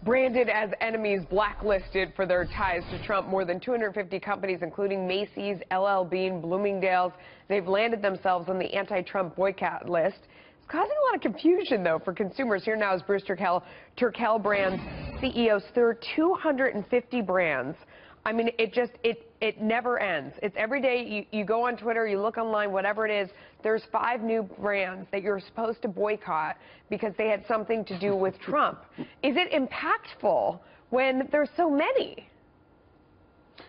Branded as enemies, blacklisted for their ties to Trump, more than 250 companies, including Macy's, LL Bean, Bloomingdale's, they've landed themselves on the anti-Trump boycott list. It's causing a lot of confusion, though, for consumers. Here now is Bruce Turkel, Turkel Brands CEO. There are 250 brands. I mean, it never ends. It's every day you go on Twitter, you look online, whatever it is, there's 5 new brands that you're supposed to boycott because they had something to do with Trump. Is it impactful when there's so many?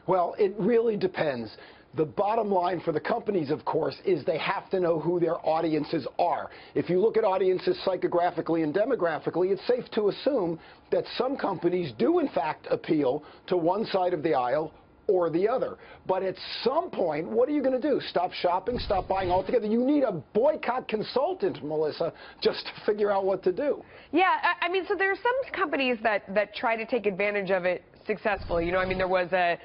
Well, it really depends. The bottom line for the companies, of course, is they have to know who their audiences are. If you look at audiences psychographically and demographically, it's safe to assume that some companies do, in fact, appeal to one side of the aisle or the other. But at some point, what are you going to do? Stop shopping? Stop buying altogether? You need a boycott consultant, Melissa, just to figure out what to do. Yeah, I mean, so there are some companies that try to take advantage of it successfully. You know, I mean, there was a...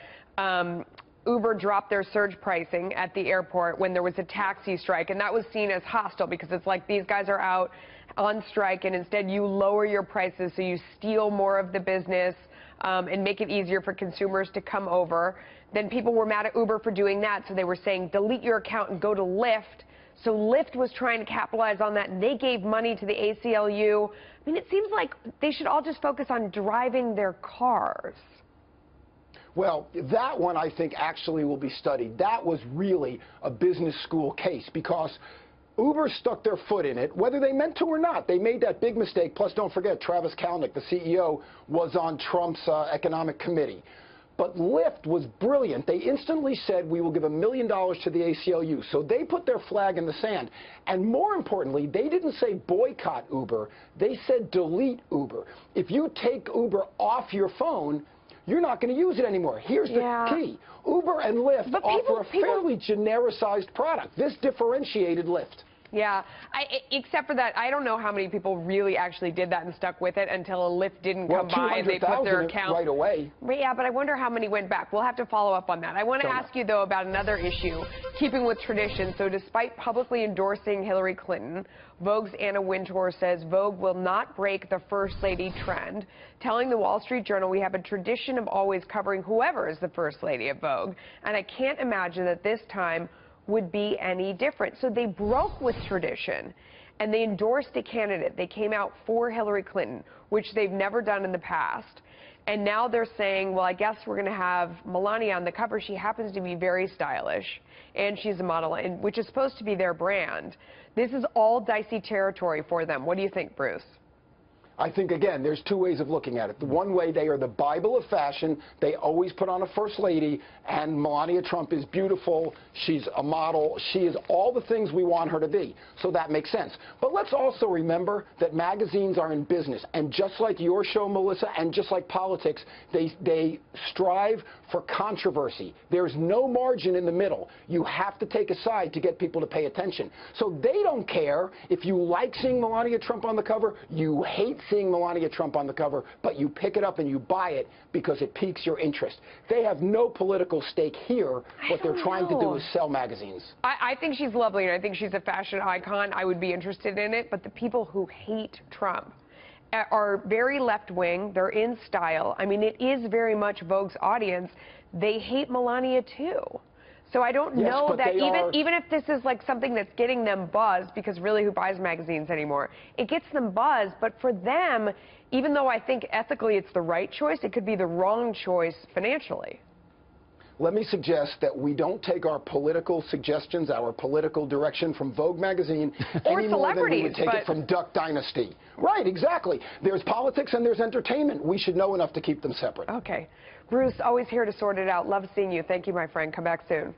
Uber dropped their surge pricing at the airport when there was a taxi strike, and that was seen as hostile because it's like these guys are out on strike, and instead you lower your prices so you steal more of the business and make it easier for consumers to come over. Then people were mad at Uber for doing that, so they were saying delete your account and go to Lyft. So Lyft was trying to capitalize on that, and they gave money to the ACLU. I mean, it seems like they should all just focus on driving their cars. Well, that one, I think, actually will be studied. That was really a business school case because Uber stuck their foot in it, whether they meant to or not. They made that big mistake. Plus, don't forget, Travis Kalanick, the CEO, was on Trump's economic committee. But Lyft was brilliant. They instantly said, we will give $1 million to the ACLU. So they put their flag in the sand. And more importantly, they didn't say boycott Uber. They said delete Uber. If you take Uber off your phone, you're not going to use it anymore. Here's the key. Uber and Lyft offer a fairly genericized product. This differentiated Lyft. Yeah, except for that, I don't know how many people really actually did that and stuck with it until a Lyft didn't come by and they put their account right away. Yeah, but I wonder how many went back. We'll have to follow up on that. I want to ask you, though, about another issue, keeping with tradition. So despite publicly endorsing Hillary Clinton, Vogue's Anna Wintour says Vogue will not break the First Lady trend, telling the Wall Street Journal we have a tradition of always covering whoever is the First Lady of Vogue, and I can't imagine that this time would be any different. So they broke with tradition and they endorsed a candidate. They came out for Hillary Clinton, which they've never done in the past. And now they're saying, well, I guess we're going to have Melania on the cover. She happens to be very stylish and she's a model, and which is supposed to be their brand. This is all dicey territory for them. What do you think, Bruce? I think, again, there's 2 ways of looking at it. The one way, they are the Bible of fashion. They always put on a first lady, and Melania Trump is beautiful. She's a model. She is all the things we want her to be. So that makes sense. But let's also remember that magazines are in business. And just like your show, Melissa, and just like politics, they strive for controversy. There's no margin in the middle. You have to take a side to get people to pay attention. So they don't care if you like seeing Melania Trump on the cover, you hate seeing Melania Trump on the cover, but you pick it up and you buy it because it piques your interest. They have no political stake here. What they're trying to do is sell magazines. I think she's lovely, and I think she's a fashion icon. I would be interested in it, but the people who hate Trump are very left-wing. They're in style. I mean, it is very much Vogue's audience. They hate Melania, too. So I don't know that even if this is like something that's getting them buzz, because really who buys magazines anymore? It gets them buzz, but for them, even though I think ethically it's the right choice, it could be the wrong choice financially. Let me suggest that we don't take our political suggestions, our political direction from Vogue magazine any more than we would take it from Duck Dynasty. Right, exactly. There's politics and there's entertainment. We should know enough to keep them separate. Okay. Bruce, always here to sort it out. Love seeing you. Thank you, my friend. Come back soon.